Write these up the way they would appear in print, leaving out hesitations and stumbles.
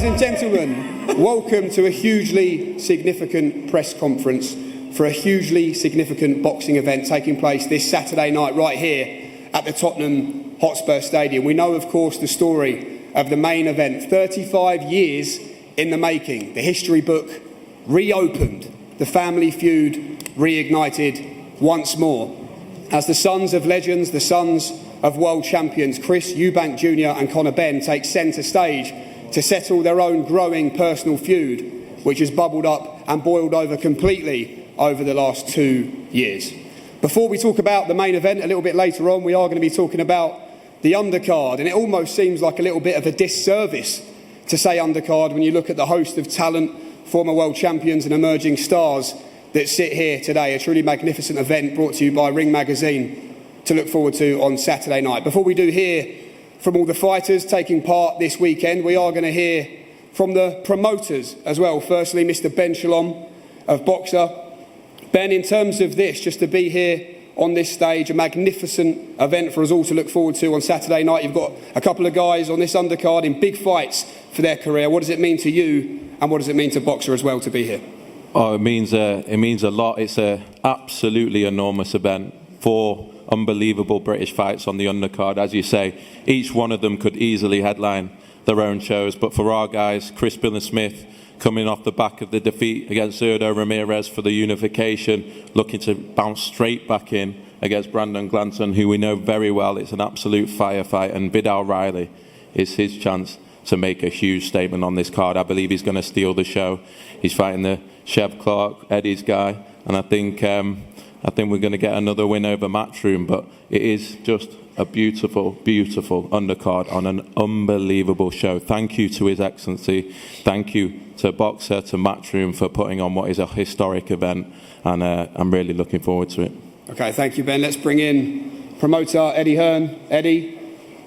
and gentlemen, welcome to a hugely significant press conference for a hugely significant boxing event taking place this Saturday night right here at the Tottenham Hotspur Stadium. We know, of course, the story of the main event, 35 years in the making. The history book reopened, the family feud reignited once more, as the sons of legends, the sons of world champions Chris Eubank Jr. and Conor Benn take centre stage to settle their own growing personal feud, which has bubbled up and boiled over completely over the last 2 years. Before we talk about the main event a little bit later on, we are going to be talking about the undercard, and it almost seems like a little bit of a disservice to say undercard when you look at the host of talent, former world champions and emerging stars that sit here today. A truly magnificent event brought to you by Ring Magazine to look forward to on Saturday night. Before we do hear from all the fighters taking part this weekend, we are going to hear from the promoters as well. Firstly, Mr. Ben Shalom of Boxer. Ben, in terms of this, just to be here on this stage, a magnificent event for us all to look forward to on Saturday night. You've got a couple of guys on this undercard in big fights for their career. What does it mean to you, and what does it mean to Boxer as well to be here? Oh, it means a lot. It's a absolutely enormous event. 4 unbelievable British fights on the undercard. As you say, each one of them could easily headline their own shows. But for our guys, Chris Billam-Smith, coming off the back of the defeat against Zurdo Ramirez for the unification, looking to bounce straight back in against Brandon Glanton, who we know very well. It's an absolute firefight, and Vidal Riley is his chance to make a huge statement on this card. I believe he's going to steal the show. He's fighting the Chev Clark, Eddie's guy, and I think we're going to get another win over Matchroom. But it is just a beautiful, beautiful undercard on an unbelievable show. Thank you to His Excellency. Thank you to Boxer, to Matchroom for putting on what is a historic event, and I'm really looking forward to it. Okay, thank you, Ben. Let's bring in promoter Eddie Hearn. Eddie,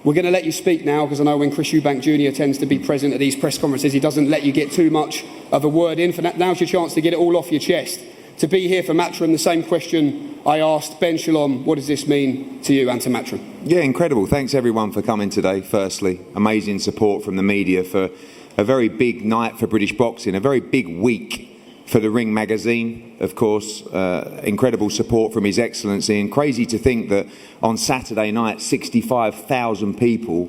we're going to let you speak now, because I know when Chris Eubank Jr. tends to be present at these press conferences, he doesn't let you get too much of a word in. Now's your chance to get it all off your chest. To be here for Matchroom, the same question I asked Ben Shalom. What does this mean to you and to Matchroom? Yeah, incredible. Thanks everyone for coming today, firstly. Amazing support from the media for a very big night for British boxing, a very big week for the Ring Magazine, of course. Incredible support from His Excellency, and crazy to think that on Saturday night 65,000 people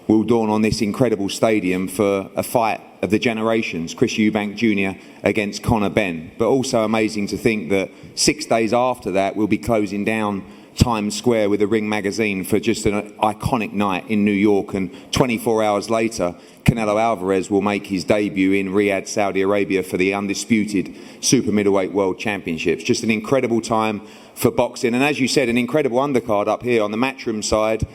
will dawn on this incredible stadium for a fight of the generations, Chris Eubank Jr. against Conor Benn. But also amazing to think that 6 days after that we'll be closing down Times Square with the Ring Magazine for just an iconic night in New York, and 24 hours later Canelo Alvarez will make his debut in Riyadh, Saudi Arabia for the undisputed super middleweight world championships. Just an incredible time for boxing, and as you said, an incredible undercard up here on the Matchroom side.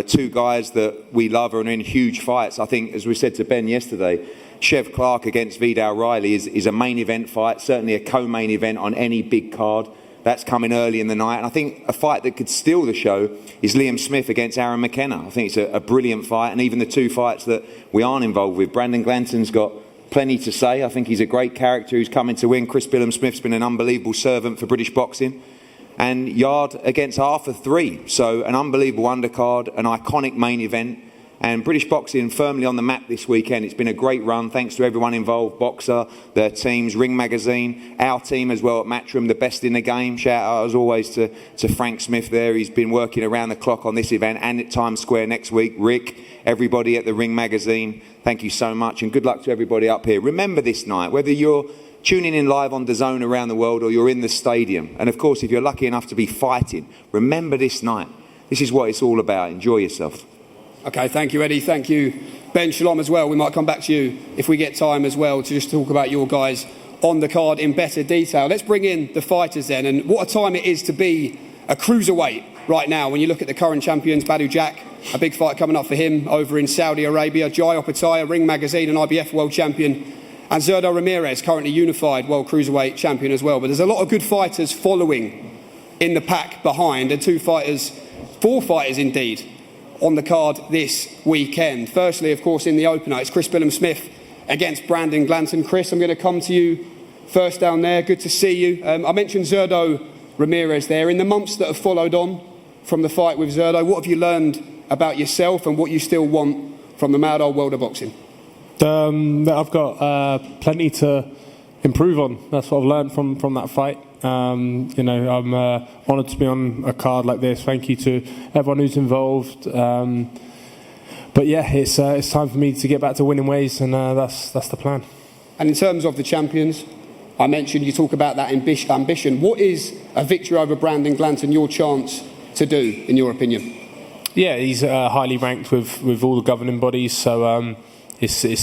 2 guys that we love are in huge fights. I think, as we said to Ben yesterday, Chev Clark against Vidal Riley is a main event fight, certainly a co-main event on any big card. That's coming early in the night. And I think a fight that could steal the show is Billam-Smith against McKenna. I think it's a brilliant fight, and even the 2 fights that we aren't involved with. Brandon Glanton's got plenty to say. I think he's a great character who's coming to win. Chris Billam-Smith's been an unbelievable servant for British boxing. And Yard against Arthur 3. So an unbelievable undercard, an iconic main event, and British boxing firmly on the map this weekend. It's been a great run. Thanks to everyone involved, Boxer, their teams, Ring Magazine, our team as well at Matchroom, the best in the game. Shout out as always to Frank Smith there. He's been working around the clock on this event and at Times Square next week. Rick, everybody at the Ring Magazine, thank you so much, and good luck to everybody up here. Remember this night, whether you're tuning in live on DAZN around the world or you're in the stadium, and of course if you're lucky enough to be fighting, remember this night. This is what it's all about. Enjoy yourself. Okay, thank you, Eddie. Thank you, Ben Shalom, as well. We might come back to you if we get time as well to just talk about your guys on the card in better detail. Let's bring in the fighters then, and what a time it is to be a cruiserweight right now. When you look at the current champions, Badou Jack, a big fight coming up for him over in Saudi Arabia. Jai Opataya, Ring Magazine and IBF world champion, and Zurdo Ramirez, currently unified world cruiserweight champion as well. But there's a lot of good fighters following in the pack behind, and 4 fighters indeed, on the card this weekend. Firstly, of course, in the opener, it's Chris Billam-Smith against Brandon Glanton. Chris, I'm going to come to you first down there. Good to see you. I mentioned Zurdo Ramirez there. In the months that have followed on from the fight with Zurdo, what have you learned about yourself and what you still want from the mad old world of boxing? I've got plenty to improve on. That's what I've learned from that fight. I'm honoured to be on a card like this. Thank you to everyone who's involved. But yeah, it's time for me to get back to winning ways, and that's the plan. And in terms of the champions, I mentioned you talk about that ambition. What is a victory over Brandon Glanton your chance to do, in your opinion? Yeah, he's highly ranked with all the governing bodies, so it's a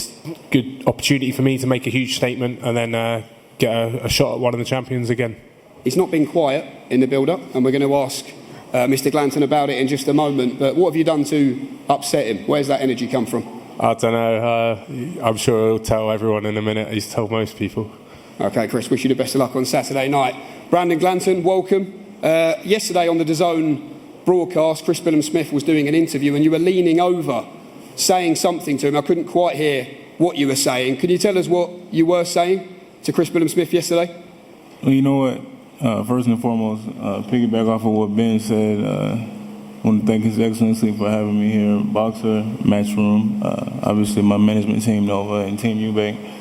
good opportunity for me to make a huge statement and then get a shot at one of the champions again. He's not been quiet in the build-up, and we're going to ask Mr. Glanton about it in just a moment, but what have you done to upset him? Where's that energy come from? I don't know. I'm sure he'll tell everyone in a minute. He's told most people. OK, Chris, wish you the best of luck on Saturday night. Brandon Glanton, welcome. Yesterday on the DAZN broadcast, Chris Billam-Smith was doing an interview and you were leaning over, saying something to him. I couldn't quite hear what you were saying. Can you tell us what you were saying to Chris Billam-Smith yesterday? Well, you know what? First and foremost, piggyback off of what Ben said, I want to thank His Excellency for having me here, Boxer, Matchroom, obviously my management team, Nova, and Team Eubank.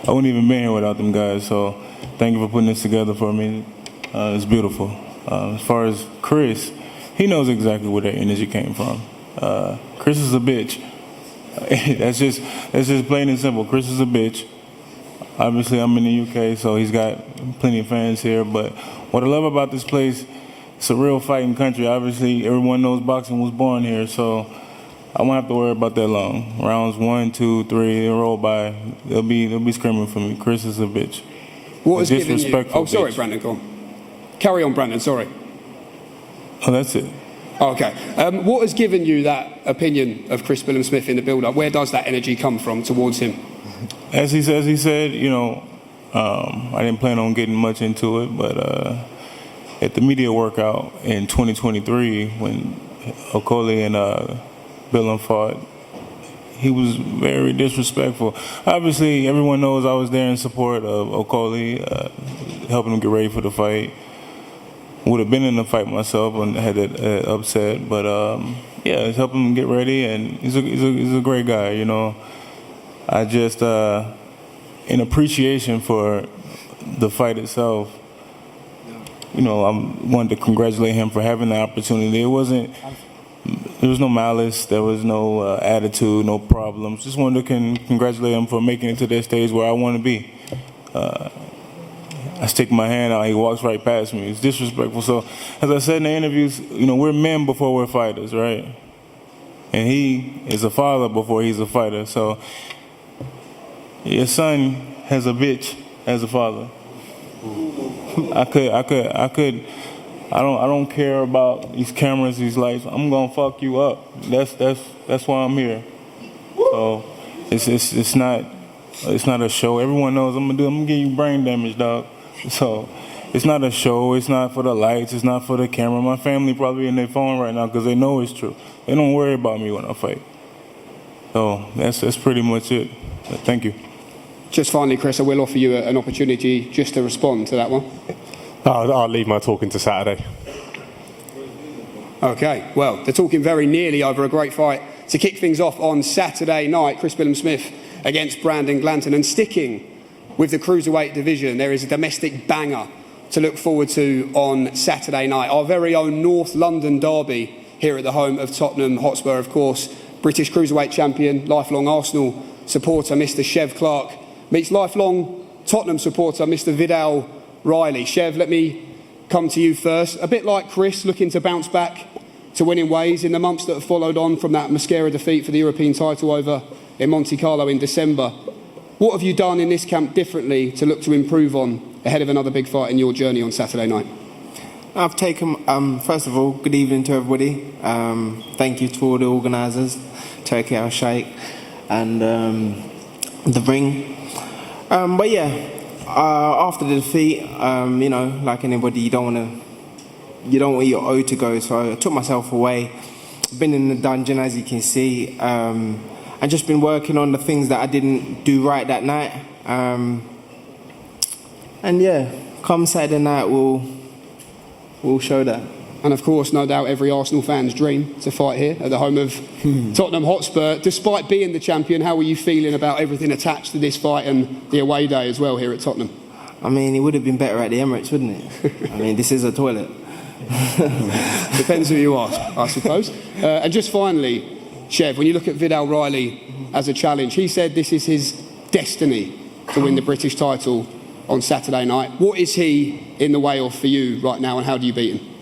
I wouldn't even be here without them guys, so thank you for putting this together for me. It's beautiful. As far as Chris, he knows exactly where that energy came from. Chris is a bitch. That's just plain and simple. Chris is a bitch. Obviously, I'm in the UK, so he's got plenty of fans here. But what I love about this place, it's a real fighting country. Obviously, everyone knows boxing was born here, so I won't have to worry about that long. Rounds 1, 2, 3, they roll by. They'll be screaming for me. Chris is a bitch. What has given you? Oh, sorry, bitch. Brandon, go on. Carry on, Brandon, sorry. Oh, that's it. OK. What has given you that opinion of Chris Billam-Smith in the build-up? Where does that energy come from towards him? As he said, you know, I didn't plan on getting much into it, but at the media workout in 2023, when Okoli and Billam fought, he was very disrespectful. Obviously, everyone knows I was there in support of Okoli, helping him get ready for the fight. Would have been in the fight myself and had that upset, but yeah, it's helping him get ready, and he's a great guy, you know. I just, in appreciation for the fight itself, you know, I wanted to congratulate him for having the opportunity. There was no malice, there was no attitude, no problems. Just wanted to congratulate him for making it to that stage where I want to be. I stick my hand out, he walks right past me. It's disrespectful. So, as I said in the interviews, you know, we're men before we're fighters, right? And he is a father before he's a fighter. So, your son has a bitch as a father. I don't care about these cameras, these lights. I'm gonna fuck you up. That's why I'm here. So it's not a show. Everyone knows I'm gonna give you brain damage, dog. So it's not a show. It's not for the lights. It's not for the camera. My family probably in their phone right now because they know it's true. They don't worry about me when I fight. So that's pretty much it. But thank you. Just finally, Chris, I will offer you an opportunity just to respond to that one. I'll leave my talking to Saturday. OK, well, they're talking very nearly over a great fight to kick things off on Saturday night. Chris Billam-Smith against Brandon Glanton. And sticking with the cruiserweight division, there is a domestic banger to look forward to on Saturday night. Our very own North London derby here at the home of Tottenham Hotspur, of course. British cruiserweight champion, lifelong Arsenal supporter, Mr. Chev Clark, meets lifelong Tottenham supporter, Mr. Vidal Riley. Chev, let me come to you first. A bit like Chris, looking to bounce back to winning ways in the months that have followed on from that mascara defeat for the European title over in Monte Carlo in December. What have you done in this camp differently to look to improve on ahead of another big fight in your journey on Saturday night? I've taken, first of all, good evening to everybody. Thank you to all the organisers, Turkey Al Sheikh and the ring. But yeah, after the defeat, you know, like anybody, you don't want your O to go. So I took myself away. Been in the dungeon, as you can see, and just been working on the things that I didn't do right that night. And yeah, come Saturday night, we'll show that. and of course, no doubt every Arsenal fan's dream to fight here at the home of Tottenham Hotspur. Despite being the champion, how were you feeling about everything attached to this fight and the away day as well here at Tottenham? I mean, it would have been better at the Emirates, wouldn't it? I mean, this is a toilet. Depends who you ask, I suppose. And just finally, Chev, when you look at Vidal Riley as a challenge, he said this is his destiny to win the British title on Saturday night. What is he in the way of for you right now, and how do you beat him?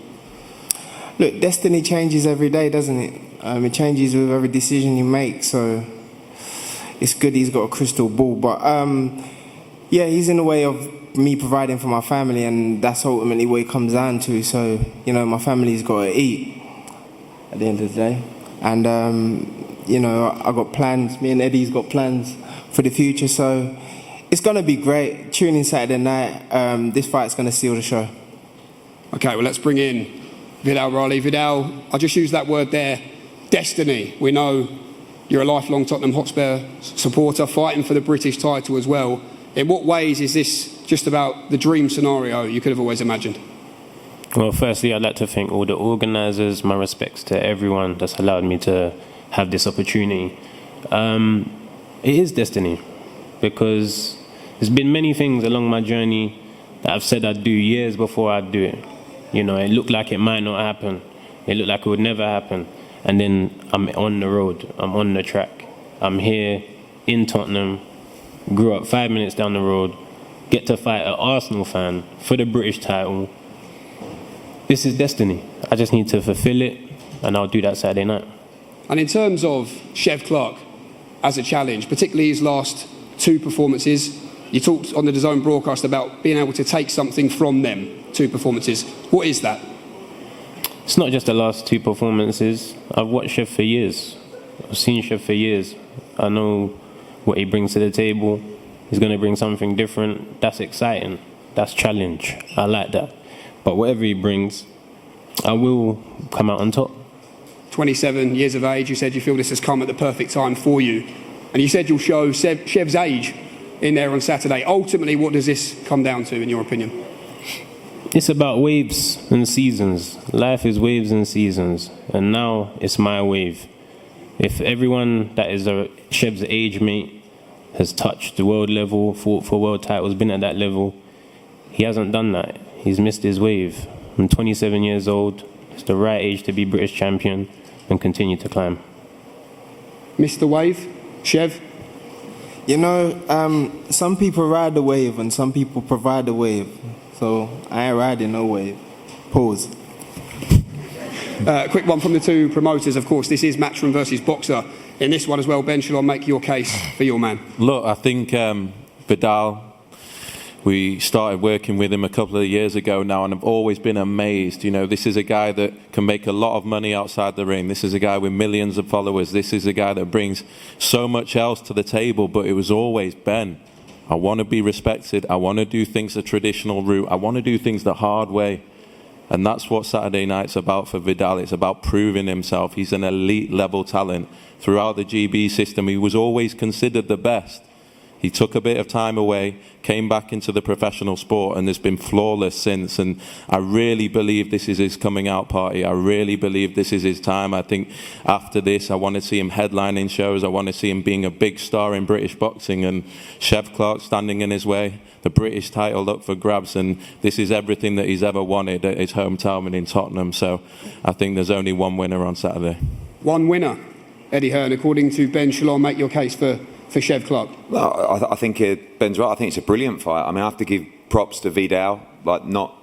Look, destiny changes every day, doesn't it? It changes with every decision you make, so it's good he's got a crystal ball. But yeah, he's in the way of me providing for my family, and that's ultimately what it comes down to. So, you know, my family's got to eat at the end of the day. And, you know, I got plans. Me and Eddie's got plans for the future, so it's going to be great. Tune in Saturday night. This fight's going to seal the show. Okay, well, let's bring in Vidal Riley. Vidal, I just used that word there, destiny. We know you're a lifelong Tottenham Hotspur supporter, fighting for the British title as well. In what ways is this just about the dream scenario you could have always imagined? Well, firstly, I'd like to thank all the organisers. My respects to everyone that's allowed me to have this opportunity. It is destiny, because there's been many things along my journey that I've said I'd do years before I'd do it. You know, it looked like it might not happen. It looked like it would never happen. And then I'm on the road. I'm on the track. I'm here in Tottenham. Grew up 5 minutes down the road. Get to fight an Arsenal fan for the British title. This is destiny. I just need to fulfill it, and I'll do that Saturday night. And in terms of Chev Clarke as a challenge, particularly his last two performances, you talked on the DAZN broadcast about being able to take something from them two performances. What is that? It's not just the last two performances. I've watched Chev for years. I've seen Chev for years. I know what he brings to the table. He's going to bring something different. That's exciting. That's challenge. I like that. But whatever he brings, I will come out on top. 27 years of age, you said you feel this has come at the perfect time for you. And you said you'll show Chev's age in there on Saturday. Ultimately, what does this come down to, in your opinion? It's about waves and seasons. Life is waves and seasons. And now it's my wave. If everyone that is Chev's age mate has touched the world level, fought for world titles, been at that level, he hasn't done that. He's missed his wave. I'm 27 years old. It's the right age to be British champion and continue to climb. Missed the wave, Chev? You know, some people ride the wave and some people provide the wave. So I ain't riding no wave. Pause. Quick one from the two promoters, of course. This is Matchroom versus Boxer. In this one as well, Ben, shall I make your case for your man? Look, I think Vidal, we started working with him a couple of years ago now, and I've always been amazed. You know, this is a guy that can make a lot of money outside the ring. This is a guy with millions of followers. This is a guy that brings so much else to the table, but it was always, Ben, I want to be respected. I want to do things the traditional route. I want to do things the hard way. And that's what Saturday night's about for Vidal. It's about proving himself. He's an elite level talent. Throughout the GB system, he was always considered the best. He took a bit of time away, came back into the professional sport, and has been flawless since. And I really believe this is his coming out party. I really believe this is his time. I think after this, I want to see him headlining shows. I want to see him being a big star in British boxing, and Chev Clarke standing in his way. The British title up for grabs, and this is everything that he's ever wanted at his hometown and in Tottenham. So I think there's only one winner on Saturday. One winner, Eddie Hearn. According to Ben, shall I make your case for Chev Clarke? Well, I think Ben's right. I think it's a brilliant fight. I mean, I have to give props to Vidal, like not,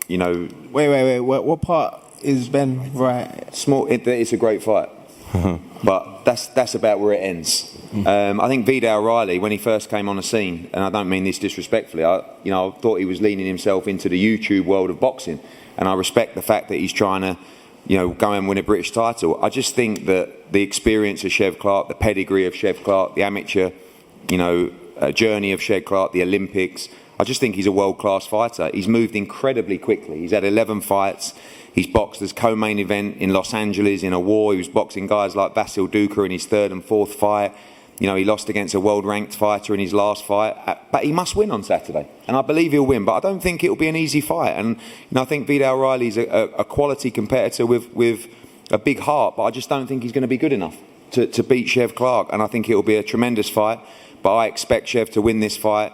you know... Wait. What part is Ben right? It's a great fight. But that's about where it ends. I think Vidal Riley, when he first came on the scene, and I don't mean this disrespectfully, I thought he was leaning himself into the YouTube world of boxing, and I respect the fact that he's trying to, go and win a British title. I just think that the experience of Chev Clarke, the pedigree of Chev Clarke, the amateur, journey of Chev Clarke, the Olympics, I just think he's a world-class fighter. He's moved incredibly quickly. He's had 11 fights. He's boxed as co-main event in Los Angeles in a war. He was boxing guys like Vasil Duka in his third and fourth fight. You know, he lost against a world-ranked fighter in his last fight, but he must win on Saturday. And I believe he'll win, but I don't think it'll be an easy fight. And I think Vidal Riley's a quality competitor with a big heart, but I just don't think he's going to be good enough to beat Chev Clark. And I think it'll be a tremendous fight, but I expect Chev to win this fight,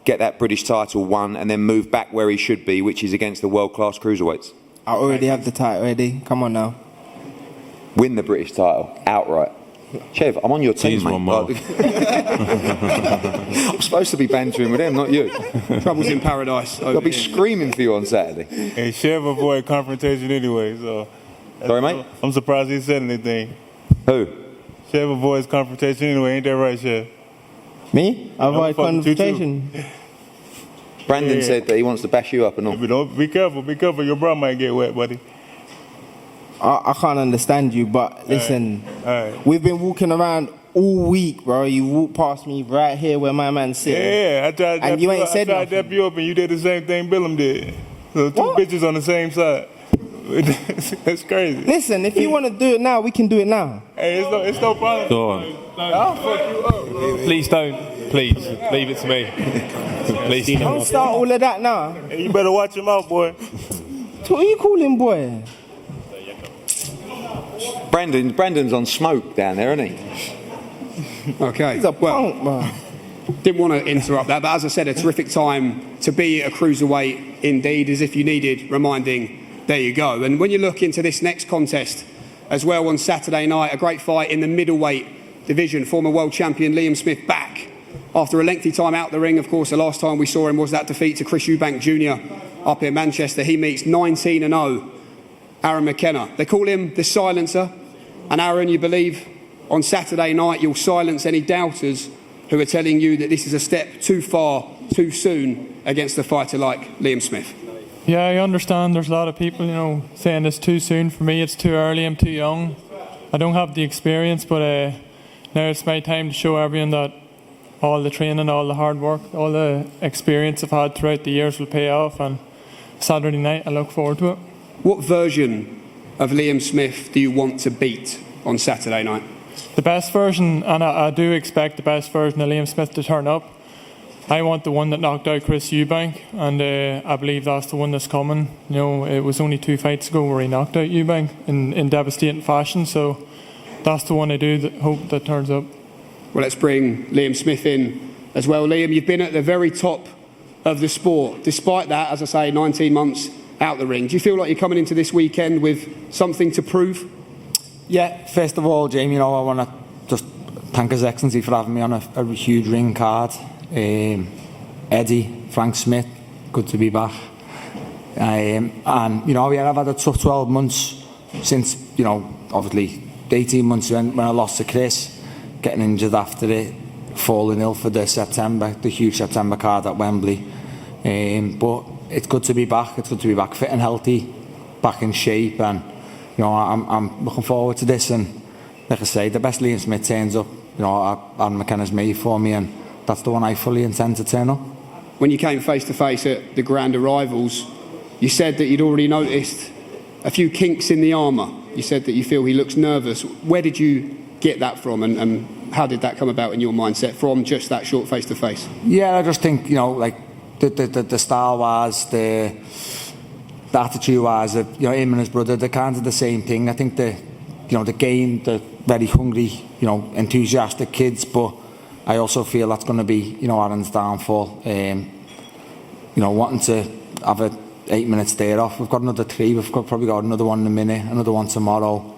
get that British title won, and then move back where he should be, which is against the world-class cruiserweights. I already have the title ready. Come on now. Win the British title outright. Chev, I'm on your team, mate. One more. I'm supposed to be bantering with him, not you. Troubles in paradise. I'll be screaming for you on Saturday. And Chev avoid confrontation anyway, so. Sorry, mate? I'm surprised he said anything. Who? Chev avoids confrontation anyway, ain't that right, Chev? Me? I avoid confrontation. Brandon said that he wants to bash you up and all. But don't, be careful, your bra might get wet, buddy. I can't understand you, but listen, All right. we've been walking around all week, bro. You walked past me right here where my man's sitting. Yeah, I tried And you ain't said to nothing. dap you up, and you did the same thing Billam did. So two What? bitches on the same side. That's crazy. Listen, if you want to do it now, we can do it now. Hey, it's no problem. Go on. I'll fuck you up. Please don't. Please leave it to me. Please Don't start all of that now. Hey, you better watch him out, boy. What are you calling, boy? Brandon's on smoke down there, isn't he? Okay. He's a punk, man. Didn't want to interrupt that, but as I said, a terrific time to be a cruiserweight indeed, as if you needed reminding. There you go. And when you look into this next contest as well on Saturday night, a great fight in the middleweight division. Former world champion Billam-Smith back after a lengthy time out the ring. Of course, the last time we saw him was that defeat to Chris Eubank Jr. up in Manchester. He meets 19-0 Aaron McKenna. They call him the silencer. And Aaron, you believe on Saturday night you'll silence any doubters who are telling you that this is a step too far, too soon against a fighter like Billam-Smith. Yeah, I understand there's a lot of people, saying it's too soon for me, it's too early, I'm too young. I don't have the experience, but now it's my time to show everyone that all the training, all the hard work, all the experience I've had throughout the years will pay off, and Saturday night I look forward to it. What version of Billam-Smith do you want to beat on Saturday night? The best version, and I do expect the best version of Billam-Smith to turn up. I want the one that knocked out Chris Eubank, and I believe that's the one that's coming. It was only 2 fights ago where he knocked out Eubank in devastating fashion, so that's the one I do hope that turns up. Well, let's bring Billam-Smith in as well. Liam, you've been at the very top of the sport. Despite that, as I say, 19 months out the ring. Do you feel like you're coming into this weekend with something to prove? Yeah, first of all, Jamie, I want to just thank His Excellency for having me on a huge ring card. Eddie, Frank Smith, good to be back. And, I've had a tough 12 months since, obviously 18 months when I lost to Chris, getting injured after it, falling ill for the huge September card at Wembley. But it's good to be back. It's good to be back fit and healthy, back in shape, and I'm looking forward to this. And like I say, the best Billam-Smith turns up. Aaron McKenna's made for me, and that's the one I fully intend to turn up. When you came face to face at the Grand Arrivals, you said that you'd already noticed a few kinks in the armour. You said that you feel he looks nervous. Where did you get that from, and how did that come about in your mindset from just that short face to face? Yeah, I just think the style wise, the attitude wise, him and his brother, they're kind of the same thing. I think the game, they're very hungry, enthusiastic kids, but I also feel that's going to be, Aaron's downfall. Wanting to have a 8 minute stare off. We've got another 3. We've probably got another one in a minute, another one tomorrow.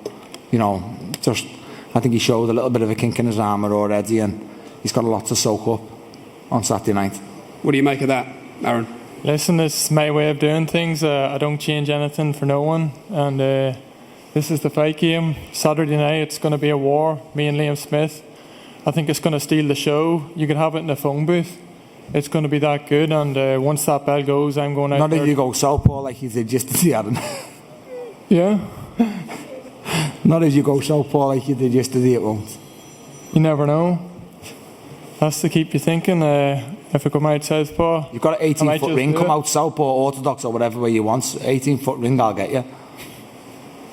I think he showed a little bit of a kink in his armour already, and he's got a lot to soak up on Saturday night. What do you make of that, Aaron? Listen, it's my way of doing things. I don't change anything for no one, and this is the fight game. Saturday night, it's going to be a war, me and Billam-Smith. I think it's going to steal the show. You can have it in the phone booth. It's going to be that good, and once that bell goes, I'm going out. Not if you go southpaw like you did yesterday, Aaron. Yeah. Not if you go southpaw like you did yesterday, it won't. You never know. That's to keep you thinking. If I come out southpaw, you've got an 18-foot ring. Come out southpaw, orthodox, or whatever way you want. 18-foot ring, I'll get you.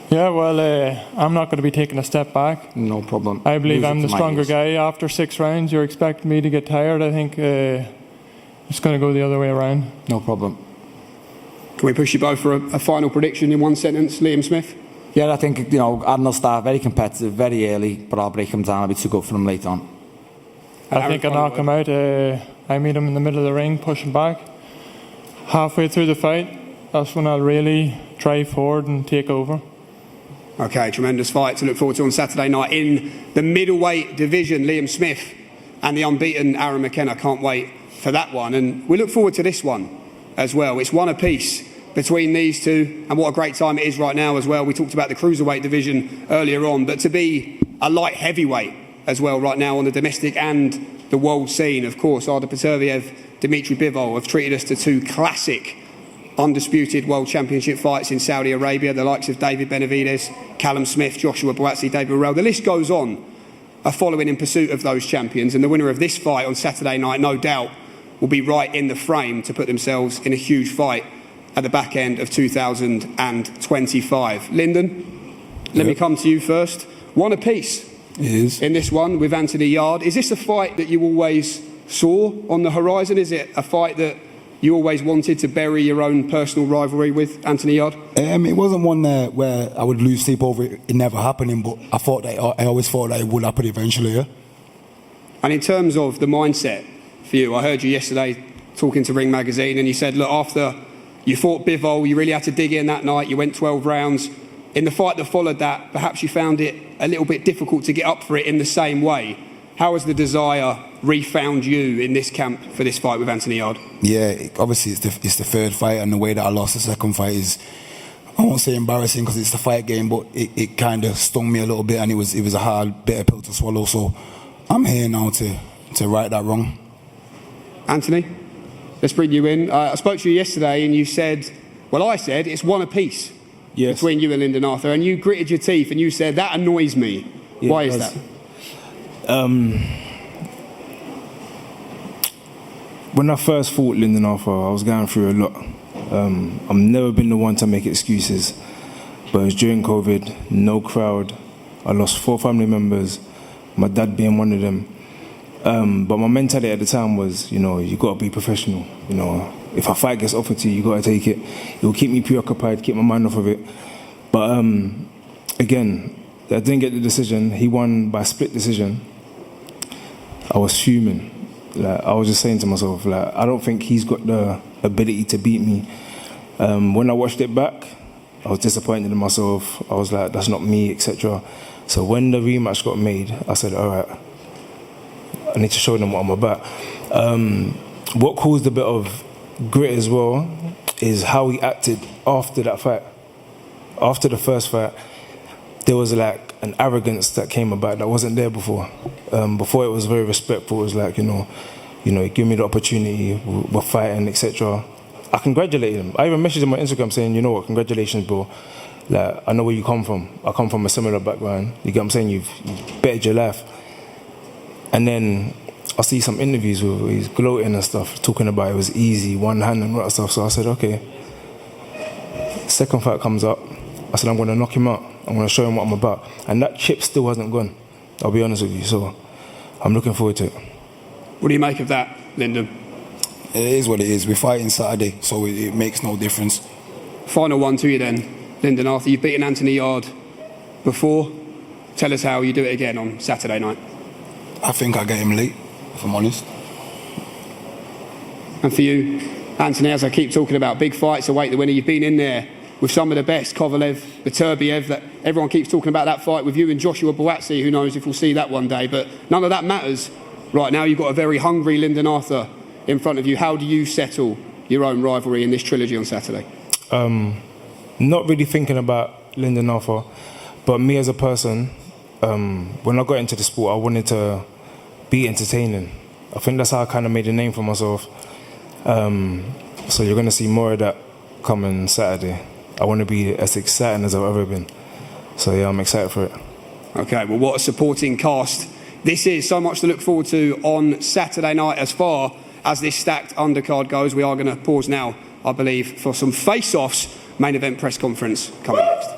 Yeah, well, I'm not going to be taking a step back. No problem. I believe Music I'm the to my stronger ears. guy. After 6 rounds, you're expecting me to get tired. I think it's going to go the other way around. No problem. Can we push you both for a final prediction in one sentence, Liam-Smith? Yeah, I think, Adam will start very competitive, very early, but I'll break him down. I'll be too good for him later on. I think I knock him out. I meet him in the middle of the ring, push him back. Halfway through the fight, that's when I'll really drive forward and take over. Okay, tremendous fight to look forward to on Saturday night in the middleweight division. Liam-Smith and the unbeaten Aaron McKenna. Can't wait for that one. And we look forward to this one as well. It's one apiece between these two, and what a great time it is right now as well. We talked about the cruiserweight division earlier on, but to be a light heavyweight as well right now on the domestic and the world scene, of course, Arda Peterviev, Dmitry Bivol have treated us to 2 classic undisputed world championship fights in Saudi Arabia, the likes of David Benavidez, Callum Smith, Joshua Buatsi, David Burrell. The list goes on, are following in pursuit of those champions, and the winner of this fight on Saturday night, no doubt, will be right in the frame to put themselves in a huge fight at the back end of 2025. Lyndon, let me come to you first. One apiece in this one with Anthony Yarde. Is this a fight that you always saw on the horizon? Is it a fight that you always wanted to bury your own personal rivalry with Anthony Yarde? It wasn't one where I would lose sleep over it never happening, but I always thought that it would happen eventually, yeah. And in terms of the mindset for you, I heard you yesterday talking to Ring Magazine, and you said, look, after you fought Bivol, you really had to dig in that night. You went 12 rounds. In the fight that followed that, perhaps you found it a little bit difficult to get up for it in the same way. How has the desire refound you in this camp for this fight with Anthony Yarde? Yeah, obviously it's the third fight, and the way that I lost the second fight is, I won't say embarrassing because it's the fight game, but it kind of stung me a little bit, and it was a hard, bitter pill to swallow. So I'm here now to right that wrong. Anthony, let's bring you in. I spoke to you yesterday, and you said, well, I said it's one apiece between you and Lyndon Arthur, and you gritted your teeth and you said that annoys me. Yeah, why is that? When I first fought Lyndon Arthur, I was going through a lot. I've never been the one to make excuses, but it was during COVID, no crowd. I lost 4 family members, my dad being one of them. But my mentality at the time was, you got to be professional. If a fight gets offered to you, you got to take it. It will keep me preoccupied, keep my mind off of it. But again, I didn't get the decision. He won by split decision. I was fuming. I was just saying to myself, I don't think he's got the ability to beat me. When I watched it back, I was disappointed in myself. I was like, that's not me, etc. So when the rematch got made, I said, all right, I need to show them what I'm about. What caused a bit of grit as well is how he acted after that fight. After the first fight, there was an arrogance that came about that wasn't there before. Before it was very respectful. It was like, you give me the opportunity, we're fighting, etc. I congratulated him. I even messaged him on Instagram saying, you know what, congratulations, bro. I know where you come from. I come from a similar background. You get what I'm saying? You've bettered your life. And then I see some interviews where he's gloating and stuff, talking about it was easy, one hand and all that stuff. So I said, okay. Second fight comes up. I said, I'm going to knock him out. I'm going to show him what I'm about. And that chip still hasn't gone, I'll be honest with you. So I'm looking forward to it. What do you make of that, Lyndon? It is what it is. We're fighting Saturday, so it makes no difference. Final one to you then, Lyndon Arthur. You've beaten Anthony Yarde before. Tell us how you do it again on Saturday night. I think I get him late, if I'm honest. And for you, Anthony, as I keep talking about big fights, await the winner. You've been in there with some of the best, Kovalev, Beterbiev, that everyone keeps talking about that fight with you and Joshua Buatsi. Who knows if we'll see that one day, but none of that matters right now. You've got a very hungry Lyndon Arthur in front of you. How do you settle your own rivalry in this trilogy on Saturday? Not really thinking about Lyndon Arthur, but me as a person, when I got into the sport, I wanted to be entertaining. I think that's how I kind of made a name for myself. So you're going to see more of that coming Saturday. I want to be as exciting as I've ever been. So yeah, I'm excited for it. Okay, well, what a supporting cast this is. So much to look forward to on Saturday night as far as this stacked undercard goes. We are going to pause now, I believe, for some face-offs. Main event press conference coming next.